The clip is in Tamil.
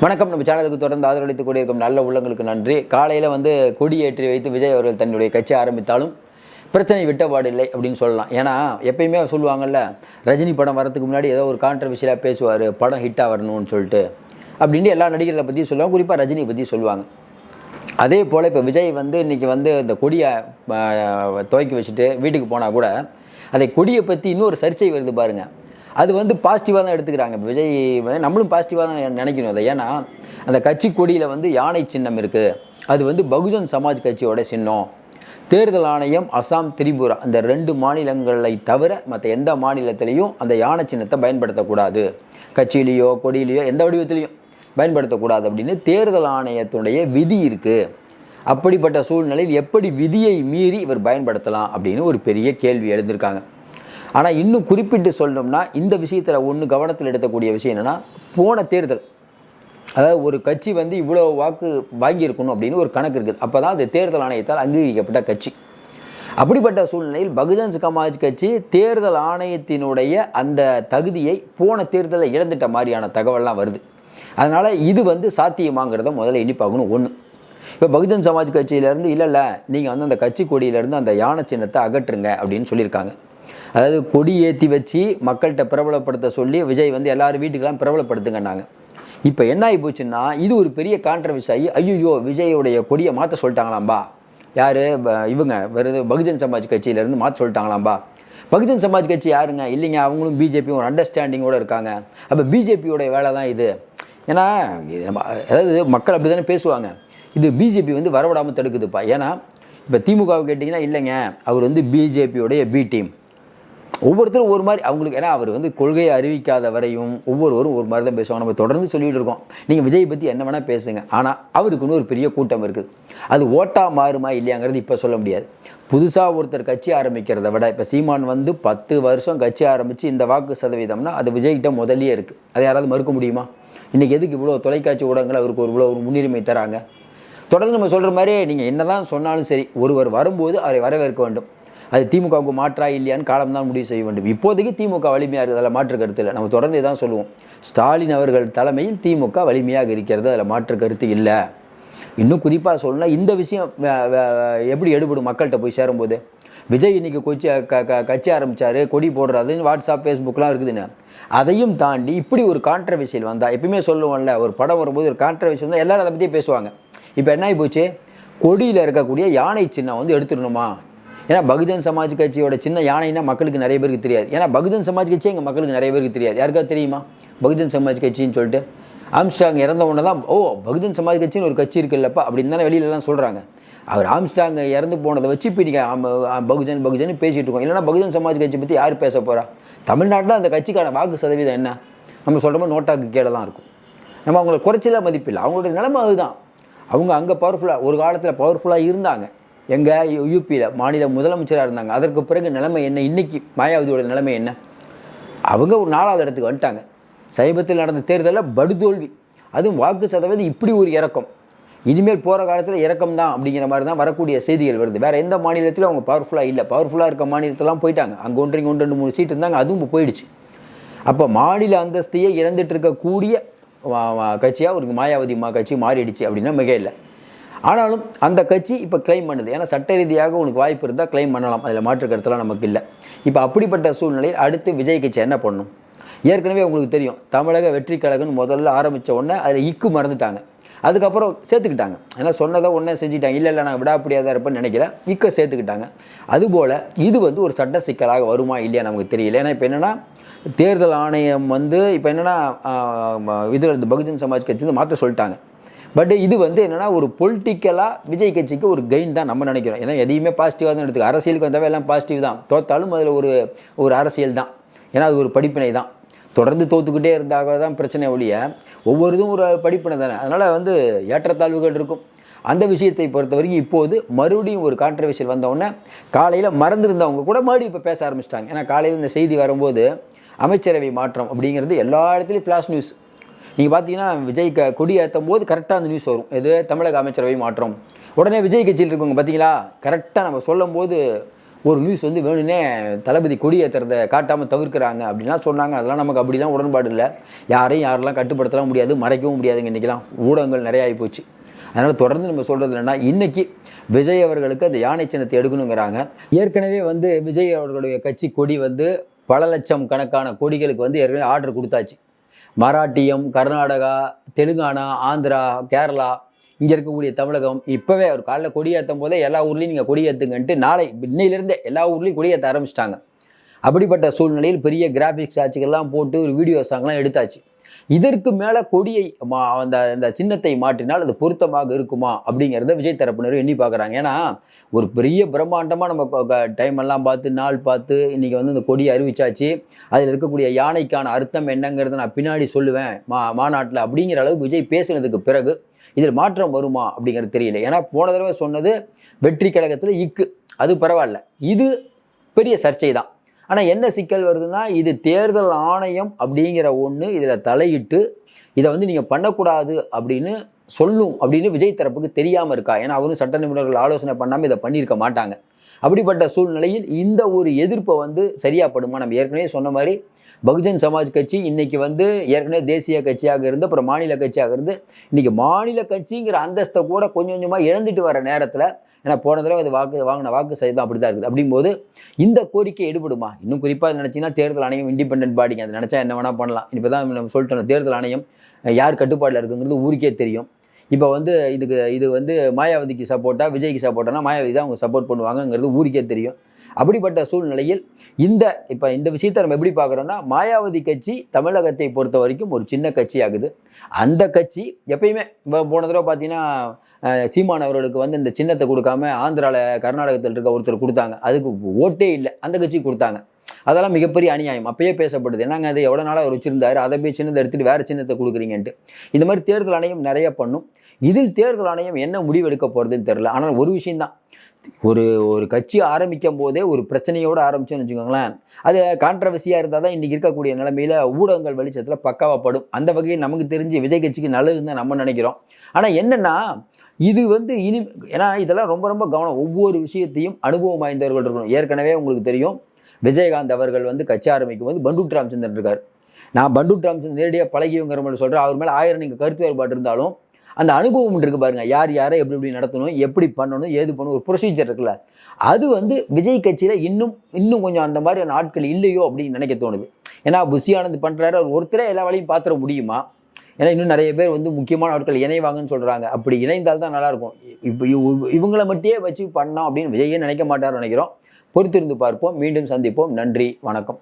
வணக்கம். நம்ம சேனலுக்கு தொடர்ந்து ஆதரவளித்துக் கொண்டிருக்கும் நல்ல உள்ளங்களுக்கு நன்றி. காலையில் கொடியேற்றி வைத்து விஜய் அவர்கள் தன்னுடைய கட்சி ஆரம்பித்தாலும் பிரச்சனை விட்டபாடு இல்லை அப்படின்னு சொல்லலாம். ஏன்னா எப்பயுமே சொல்லுவாங்கள்ல, ரஜினி படம் வரதுக்கு முன்னாடி ஏதோ ஒரு கான்ட்ரவர்ஷியலாக பேசுவார், படம் ஹிட்டாக வரணும்னு சொல்லிட்டு அப்படின்ட்டு எல்லா நடிகர்களை பற்றி சொல்லுவாங்க, குறிப்பாக ரஜினி பற்றி சொல்லுவாங்க. அதே போல் இப்போ விஜய் இன்றைக்கி இந்த கொடியை துவக்கி வச்சுட்டு வீட்டுக்கு போனால் கூட அதை கொடியை பற்றி இன்னொரு சர்ச்சை வருது பாருங்கள். அது பாசிட்டிவாக தான் எடுத்துக்கிறாங்க. இப்போ விஜய் நம்மளும் பாசிட்டிவாக தான் நினைக்கணும் அதை. ஏன்னா அந்த கட்சி கொடியில் யானை சின்னம் இருக்குது. அது பகுஜன் சமாஜ் கட்சியோட சின்னம். தேர்தல் ஆணையம் அசாம், திரிபுரா அந்த 2 மாநிலங்களை தவிர மற்ற எந்த மாநிலத்திலையும் அந்த யானை சின்னத்தை பயன்படுத்தக்கூடாது, கட்சியிலையோ கொடியிலையோ எந்த வடிவத்திலையும் பயன்படுத்தக்கூடாது அப்படின்னு தேர்தல் ஆணையத்துடைய விதி இருக்குது. அப்படிப்பட்ட சூழ்நிலையில் எப்படி விதியை மீறி இவர் பயன்படுத்தலாம் அப்படின்னு ஒரு பெரிய கேள்வி எழுந்திருக்காங்க. ஆனால் இன்னும் குறிப்பிட்டு சொல்லணும்னா இந்த விஷயத்தில் ஒன்று கவனத்தில் எடுக்கக்கூடிய விஷயம் என்னென்னா, போன தேர்தல், அதாவது ஒரு கட்சி இவ்வளோ வாக்கு வாங்கியிருக்கணும் அப்படின்னு ஒரு கணக்கு இருக்குது. அப்போ தான் அது தேர்தல் ஆணையத்தால் அங்கீகரிக்கப்பட்ட கட்சி. அப்படிப்பட்ட சூழ்நிலையில் பகுஜன் சமாஜ் கட்சி தேர்தல் ஆணையத்தினுடைய அந்த தகுதியை போன தேர்தலில் இழந்துட்ட மாதிரியான தகவல்லாம் வருது. அதனால் இது சாத்தியமாங்கிறத முதல்ல எண்ணி பார்க்கணும். ஒன்று, இப்போ பகுஜன் சமாஜ் கட்சியிலேருந்து இல்லை நீங்கள் அந்த கட்சி கொடியிலேருந்து அந்த யானை சின்னத்தை அகற்றுங்க அப்படின்னு சொல்லியிருக்காங்க. அதாவது கொடி ஏற்றி வச்சு மக்கள்கிட்ட பிரபலப்படுத்த சொல்லி விஜய் எல்லோரும் வீட்டுக்கெல்லாம் பிரபலப்படுத்துங்கன்னாங்க. இப்போ என்ன ஆகி போச்சுன்னா, இது ஒரு பெரிய கான்ட்ரவர்சி ஆகி, ஐயோ விஜயோடைய கொடியை மாற்ற சொல்லிட்டாங்களாம்பா. யார் இவங்க பகுஜன் சமாஜ் கட்சியிலேருந்து மாற்ற சொல்லிட்டாங்களாம்பா. பகுஜன் சமாஜ் கட்சி யாருங்க? இல்லைங்க, அவங்களும் பிஜேபியும் ஒரு அண்டர்ஸ்டாண்டிங்கோடு இருக்காங்க. அப்போ பிஜேபியோடைய வேலை தான் இது. ஏன்னா அதாவது மக்கள் அப்படி தானே பேசுவாங்க. இது பிஜேபி வரவிடாமல் தடுக்குதுப்பா. ஏன்னா இப்போ திமுகவை கேட்டிங்கன்னா, இல்லைங்க அவர் பிஜேபியோடைய பி டீம். ஒவ்வொருத்தரும் ஒரு மாதிரி அவங்களுக்கு, ஏன்னா அவர் கொள்கையை அறிவிக்காத வரையும் ஒவ்வொருவரும் ஒரு மாதிரி தான் பேசுவாங்க. நம்ம தொடர்ந்து சொல்லிகிட்டு இருக்கோம், நீங்கள் விஜய் பற்றி என்ன வேணால் பேசுங்க, ஆனால் அவருக்குன்னு ஒரு பெரிய கூட்டம் இருக்குது. அது ஓட்டாக மாறுமா இல்லையாங்கிறது இப்போ சொல்ல முடியாது. புதுசாக ஒருத்தர் கட்சி ஆரம்பிக்கிறத விட இப்போ சீமான் 10 வருஷம் கட்சி ஆரம்பித்து இந்த வாக்கு சதவீதம்னா அது விஜய்கிட்ட முதலே இருக்குது. அதை யாராவது மறுக்க முடியுமா? இன்றைக்கி எதுக்கு இவ்வளோ தொலைக்காட்சி ஊடகங்கள் அவருக்கு இவ்வளோ ஒரு முன்னுரிமை தராங்க? தொடர்ந்து நம்ம சொல்கிற மாதிரி நீங்கள் என்ன தான் சொன்னாலும் சரி, ஒருவர் வரும்போது அவரை வரவேற்க வேண்டும். அது திமுகவுக்கு மாற்றா இல்லையான்னு காலம்தான் முடிவு செய்ய வேண்டும். இப்போதைக்கு திமுக வலிமையாக இருக்குது, அதில் மாற்று கருத்து இல்லை. நம்ம தொடர்ந்து இதான் சொல்லுவோம், ஸ்டாலின் அவர்கள் தலைமையில் திமுக வலிமையாக இருக்கிறது, அதில் மாற்று கருத்து இல்லை. இன்னும் குறிப்பாக சொல்லணும்னா இந்த விஷயம் எப்படி எடுபடும் மக்கள்கிட்ட போய் சேரும்போது, விஜய் இன்றைக்கி கட்சி ஆரம்பித்தார், கொடி போடுறாருன்னு வாட்ஸ்அப் ஃபேஸ்புக்கெலாம் இருக்குதுன்னு, அதையும் தாண்டி இப்படி ஒரு கான்ட்ரவர்சியல் வந்தால், எப்பயுமே சொல்லுவோம்ல, ஒரு படம் வரும்போது ஒரு கான்ட்ரவர்சி வந்தால் எல்லோரும் அதை பற்றியே பேசுவாங்க. இப்போ என்ன ஆகி போச்சு, கொடியில் இருக்கக்கூடிய யானை சின்னம் எடுத்துடணுமா? ஏன்னா பகுஜன் சமாஜ் கட்சியோட சின்ன யானைனா மக்களுக்கு நிறைய பேருக்கு தெரியாது. ஏன்னா பகுஜன் சமாஜ் கட்சி எங்கள் மக்களுக்கு நிறைய பேருக்கு தெரியாது. யாருக்காவது தெரியுமா பகுஜன் சமாஜ் கட்சின்னு சொல்லிட்டு? ஆம்ஸ்டாங் இறந்த உடனே தான் பகுஜன் சமாஜ் கட்சின்னு ஒரு கட்சி இருக்குல்லப்பா அப்படின்னு தானே வெளியிலலாம் சொல்கிறாங்க. அவர் ஆம்ஸ்டாங் இறந்து போனதை வச்சு இப்போ நீங்கள் பகுஜன் பேசிகிட்டு இருக்கோம். இல்லைனா பகுஜன் சமாஜ் கட்சி பற்றி யார் பேச போகிறா? தமிழ்நாட்டில் அந்த கட்சிக்கான வாக்கு சதவீதம் என்ன? நம்ம சொல்கிற மாதிரி நோட்டாக்கு கீழே தான் இருக்கும். நம்ம அவங்கள குறைச்சலாம் மதிப்பில்லை. அவங்களுடைய நிலைமை அதுதான். அவங்க அங்கே பவர்ஃபுல்லாக ஒரு காலத்தில் பவர்ஃபுல்லாக இருந்தாங்க. எங்கள் யூபியில் மாநில முதலமைச்சராக இருந்தாங்க. அதற்கு பிறகு நிலைமை என்ன? இன்றைக்கி மாயாவதியோட நிலைமை என்ன? அவங்க ஒரு 4வது இடத்துக்கு வந்துட்டாங்க. சமீபத்தில் நடந்த தேர்தலில் படுதோல்வி. அதுவும் வாக்கு சதவீதம் இப்படி ஒரு இறக்கம். இனிமேல் போகிற காலத்தில் இறக்கம் தான் அப்படிங்கிற மாதிரி தான் வரக்கூடிய செய்திகள் வருது. வேறு எந்த மாநிலத்திலும் அவங்க பவர்ஃபுல்லாக இல்லை. பவர்ஃபுல்லாக இருக்க மாநிலத்திலாம் போயிட்டாங்க. அங்கே 1-2-3 சீட் இருந்தாங்க, அதுவும் போயிடுச்சு. அப்போ மாநில அந்தஸ்தையே இழந்துட்டு இருக்கக்கூடிய கட்சியாக ஒரு மாயாவதி கட்சி மாறிடுச்சு அப்படின்னா மிக இல்லை. ஆனாலும் அந்த கட்சி இப்போ கிளைம் பண்ணுது. ஏன்னா சட்ட ரீதியாக உனக்கு வாய்ப்பு இருந்தால் கிளைம் பண்ணலாம், அதில் மாற்று கருத்துலாம் நமக்கு இல்லை. இப்போ அப்படிப்பட்ட சூழ்நிலையில் அடுத்து விஜய் கட்சி என்ன பண்ணணும்? ஏற்கனவே உங்களுக்கு தெரியும், தமிழக வெற்றி கழகம்னு முதல்ல ஆரம்பித்த உடனே அதில் இக்கு மறந்துட்டாங்க. அதுக்கப்புறம் சேர்த்துக்கிட்டாங்க. ஏன்னா சொன்னதை ஒன்றே செஞ்சுட்டாங்க. இல்லை நான் விடாப்படியாக தான் இருப்பேன்னு நினைக்கிறேன், இக்கை சேர்த்துக்கிட்டாங்க. அதுபோல் இது ஒரு சட்ட சிக்கலாக வருமா இல்லையா நமக்கு தெரியல. ஏன்னா இப்போ என்னென்னா, தேர்தல் ஆணையம் இப்போ என்னென்னா இதில் பகுஜன் சமாஜ் கட்சி மாற்ற சொல்லிட்டாங்க. பட் இது என்னென்னா ஒரு பொலிட்டிக்கலாக விஜய் கட்சிக்கு ஒரு கெயின் தான் நம்ம நினைக்கிறோம். ஏன்னா எதையுமே பாசிட்டிவாக தான் எடுத்துக்க. அரசியலுக்கு வந்தாவே எல்லாம் பாசிட்டிவ் தான். தோத்தாலும் அதில் ஒரு அரசியல் தான். ஏன்னா அது ஒரு படிப்பினை தான். தொடர்ந்து தோற்றுக்கிட்டே இருந்தாக தான் பிரச்சனை ஒழிய, ஒவ்வொரு இதுவும் ஒரு படிப்பினை தானே. அதனால் ஏற்றத்தாழ்வுகள் இருக்கும். அந்த விஷயத்தை பொறுத்த வரைக்கும் இப்போது மறுபடியும் ஒரு கான்ட்ரவர்ஷியல் வந்தவுடனே காலையில் மறந்துருந்தவங்க கூட மறுபடியும் இப்போ பேச ஆரம்பிச்சிட்டாங்க. ஏன்னா காலையில் இந்த செய்தி வரும்போது அமைச்சரவை மாற்றம் அப்படிங்கிறது எல்லா இடத்துலையும் ஃப்ளாஷ் நியூஸ். நீங்கள் பார்த்தீங்கன்னா விஜய் கொடி ஏற்றும் போது கரெக்டாக அந்த நியூஸ் வரும், எது தமிழக அமைச்சரவை மாற்றம். உடனே விஜய் கட்சியில் இருக்கவங்க பார்த்தீங்களா, கரெக்டாக நம்ம சொல்லும் போது ஒரு நியூஸ் வந்து வேணும்னே தளபதி கொடி ஏற்றுறதை காட்டாமல் தவிர்க்கிறாங்க அப்படின்லாம் சொன்னாங்க. அதெல்லாம் நமக்கு அப்படிலாம் உடன்பாடு இல்லை. யாரெல்லாம் கட்டுப்படுத்தலாம் முடியாது, மறைக்கவும் முடியாதுங்க. இன்றைக்கெலாம் ஊடகங்கள் நிறைய ஆகிப்போச்சு. அதனால் தொடர்ந்து நம்ம சொல்கிறது என்னென்னா, இன்றைக்கி விஜய் அவர்களுக்கு அந்த யானை சின்னத்தை எடுக்கணுங்கிறாங்க. ஏற்கனவே வந்து விஜய் அவர்களுடைய கட்சி கொடி வந்து பல லட்சம் கணக்கான கொடிகளுக்கு வந்து ஏற்கனவே ஆர்டர் கொடுத்தாச்சு. மராட்டியம், கர்நாடகா, தெலுங்கானா, ஆந்திரா, கேரளா, இங்கே இருக்கக்கூடிய தமிழகம் இப்போவே ஒரு காலைல கொடியேற்றும் போதே எல்லா ஊர்லேயும் நீங்கள் கொடியேற்றுங்கன்ட்டு இன்னையிலேருந்தே எல்லா ஊர்லேயும் கொடியேற்ற ஆரம்பிச்சிட்டாங்க. அப்படிப்பட்ட சூழ்நிலையில் பெரிய கிராஃபிக்ஸ் ஆட்சிகள்லாம் போட்டு ஒரு வீடியோ சாங்லாம் எடுத்தாச்சு. இதற்கு மேலே கொடியை அந்த சின்னத்தை மாற்றினால் அது பொருத்தமாக இருக்குமா அப்படிங்கிறத விஜய் தரப்பினர் எண்ணி பார்க்குறாங்க. ஏன்னா ஒரு பெரிய பிரம்மாண்டமாக நம்ம டைம் எல்லாம் பார்த்து நாள் பார்த்து இன்றைக்கி வந்து இந்த கொடியை அறிவிச்சாச்சு. அதில் இருக்கக்கூடிய யானைக்கான அர்த்தம் என்னங்கிறத நான் பின்னாடி சொல்லுவேன் மாநாட்டில் அப்படிங்கிற அளவுக்கு விஜய் பேசுனதுக்கு பிறகு இதில் மாற்றம் வருமா அப்படிங்கிறது தெரியல. ஏன்னா போன தடவை சொன்னது வெற்றி கழகத்தில் இக்கு, அது பரவாயில்ல, இது பெரிய சர்ச்சை தான். ஆனால் என்ன சிக்கல் வருதுன்னா, இது தேர்தல் ஆணையம் அப்படிங்கிற ஒன்று இதில் தலையிட்டு இதை வந்து நீங்கள் பண்ணக்கூடாது அப்படின்னு சொல்லும் அப்படின்னு விஜய் தரப்புக்கு தெரியாமல் இருக்கா? ஏன்னா அவரும் சட்ட நிபுணர்கள் ஆலோசனை பண்ணாமல் இதை பண்ணியிருக்க மாட்டாங்க. அப்படிப்பட்ட சூழ்நிலையில் இந்த ஒரு எதிர்ப்பை வந்து சரியாகப்படுமா? நம்ம ஏற்கனவே சொன்ன மாதிரி பகுஜன் சமாஜ் கட்சி இன்றைக்கி வந்து ஏற்கனவே தேசிய கட்சியாக இருந்து அப்புறம் மாநில கட்சியாக இருந்து இன்றைக்கி மாநில கட்சிங்கிற அந்தஸ்தை கூட கொஞ்சம் கொஞ்சமாக இழந்துட்டு வர நேரத்தில், ஏன்னா போன தடவை அது வாங்கின வாக்கு சதவீதம் அப்படி தான் இருக்குது. அப்படிங்கும்போது இந்த கோரிக்கை எடுபடுமா? இன்னும் குறிப்பாக நினச்சிங்கன்னா தேர்தல் ஆணையம் இண்டிபெண்டன்ட் பாடிங்க, அது நினச்சா என்ன வேணால் பண்ணலாம். இப்போ தான் நம்ம சொல்லிட்டோம், தேர்தல் ஆணையம் யார் கட்டுப்பாடில் இருக்குங்கிறது ஊருக்கே தெரியும். இப்போ வந்து இது வந்து மாயாவதிக்கு சப்போர்ட்டாக விஜய்க்கு சப்போர்ட்டானா மாயாவதி தான் அவங்க சப்போர்ட் பண்ணுவாங்கங்கிறது ஊருக்கே தெரியும். அப்படிப்பட்ட சூழ்நிலையில் இந்த விஷயத்தை நம்ம எப்படி பார்க்குறோன்னா, மாயாவதி கட்சி தமிழகத்தை பொறுத்த வரைக்கும் ஒரு சின்ன கட்சி ஆகுது. அந்த கட்சி எப்பயுமே போன தடவை பார்த்தீங்கன்னா சீமான் அவர்களுக்கு வந்து இந்த சின்னத்தை கொடுக்காம ஆந்திராவில் கர்நாடகத்தில் இருக்க ஒருத்தர் கொடுத்தாங்க. அதுக்கு ஓட்டே இல்லை, அந்த கட்சிக்கு கொடுத்தாங்க. அதெல்லாம் மிகப்பெரிய அநியாயம். அப்பயே பேசப்படுது, என்னங்க அது எவ்வளோ நாளாக அவர் வச்சுருந்தாரு, அதை போய் சின்னத்தை எடுத்துகிட்டு வேறு சின்னத்தை கொடுக்குறீங்கன்ட்டு. இந்த மாதிரி தேர்தல் ஆணையம் நிறைய பண்ணும். இதில் தேர்தல் ஆணையம் என்ன முடிவு எடுக்க போகிறதுன்னு தெரில. ஆனால் ஒரு விஷயந்தான், ஒரு கட்சி ஆரம்பிக்கும் போதே ஒரு பிரச்சனையோடு ஆரம்பிச்சோன்னு வச்சுக்கோங்களேன், அது கான்ட்ரவர்சியாக இருந்தால் தான் இன்றைக்கி இருக்கக்கூடிய நிலைமையில் ஊடகங்கள் வெளிச்சத்தில் பக்காவாப்படும். அந்த வகையில் நமக்கு தெரிஞ்சு விஜய் கட்சிக்கு நல்லதுன்னு தான் நம்ம நினைக்கிறோம். ஆனால் என்னென்னா இது வந்து ஏன்னா இதெல்லாம் ரொம்ப ரொம்ப கவனம், ஒவ்வொரு விஷயத்தையும் அனுபவம் வாய்ந்தவர்கள் இருக்கணும். ஏற்கனவே உங்களுக்கு தெரியும், விஜயகாந்த் அவர்கள் வந்து கட்சி ஆரம்பிக்கும் போது பண்டூர் ராமச்சந்திரன் இருக்கார். நான் பண்டூர் ராமச்சந்திரன் நேரடியாக பழகியவங்கிற மாதிரி சொல்கிறேன். அவர் மேலே 1000 நீங்கள் கருத்து வேறுபாடு இருந்தாலும் அந்த அனுபவம் இருக்குது பாருங்கள், யாரை எப்படி நடத்தணும், எப்படி பண்ணணும், ஏது பண்ணணும், ஒரு ப்ரொசீஜர் இருக்குல்ல, அது வந்து விஜய் கட்சியில் இன்னும் கொஞ்சம் அந்த மாதிரியான ஆட்கள் இல்லையோ அப்படின்னு நினைக்க தோணுது. ஏன்னா புஷி ஆனந்த் பண்ணுறாரு, அவர் ஒருத்தரே எல்லா வேலையும் பார்த்துட முடியுமா? ஏன்னா இன்னும் நிறைய பேர் வந்து முக்கியமான ஆட்கள் இணைவாங்கன்னு சொல்கிறாங்க. அப்படி இணைந்தால் தான் நல்லாயிருக்கும். இப்போ இவங்களை மட்டுமே வச்சு பண்ணோம் அப்படின்னு விஜயே நினைக்க மாட்டார்னு நினைக்கிறோம். பொறுத்திருந்து பார்ப்போம். மீண்டும் சந்திப்போம். நன்றி, வணக்கம்.